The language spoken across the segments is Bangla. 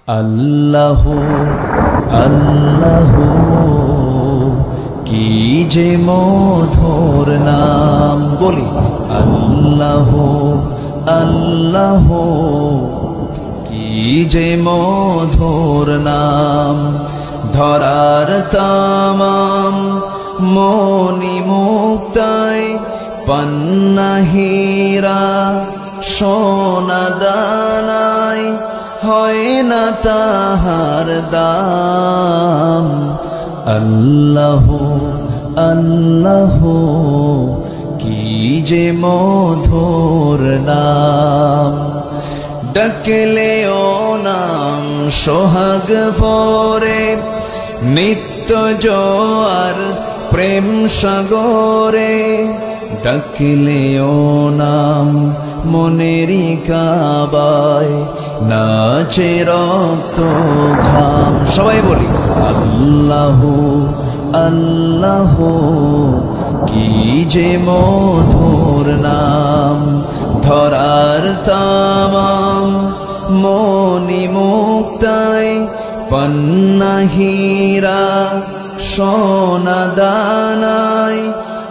আল্লাহ আল্লাহ কি যে মধুর নাম, বলি আল্লাহ আল্লাহ কি যে মধুর নাম। ধরার তামাম মনি মুক্তায় পান্না হীরা সোনা দানায় হয় না তাহার দাম। আল্লাহ আল্লাহ কি যে মধুর নাম। ডাকলে ও নাম সোহাগ ভরে নিত্য জোয়ার প্রেম সাগরে। ডাকলে ও নাম মনেরি কাবায় নাচে রক্ত ঘাম। সবাই বলি আল্লাহ আল্লাহ কি যে মধুর নাম। ধরার তামাম মনি মুক্তায় পান্না হীরা সোনা দানায়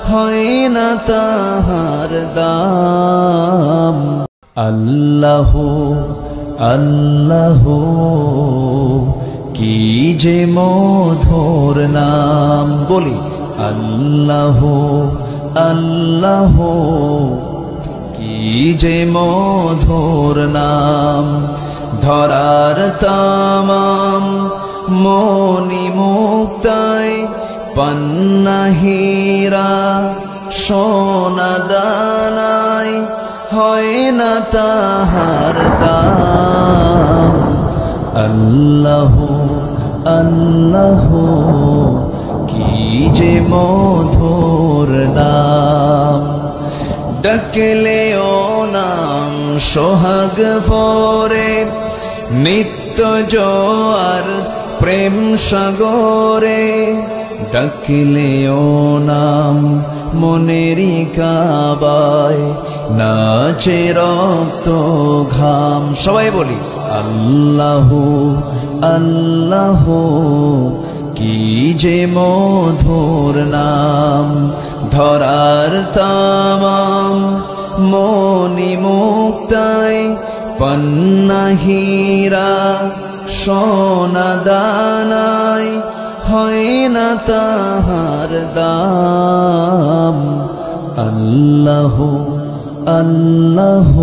হয় না তাহার দাম। আল্লাহ আল্লাহ কি যে মধুর নাম, বলি আল্লাহ আল্লাহ কি যে মধুর নাম। ধরার তামাম মনি মুক্তায় পান্না হীরা সোনা দানায় হয় না তাহার দাম। আল্লাহ আল্লাহ কি যে মধুর নাম। ডাকলে ও নাম সোহাগ ভরে নিত্য জোয়ার প্রেম সাগরে। ডাকলে ও নাম মনেরি কাবায় নাচে রক্ত ঘাম। সবাই বলি আল্লাহ আল্লাহ কি যে মধুর নাম। ধরার তামাম মনি মুক্তায় পান্না হীরা সোনা দানায় হয় না তাহার দাম। আল্লাহ আল্লাহ।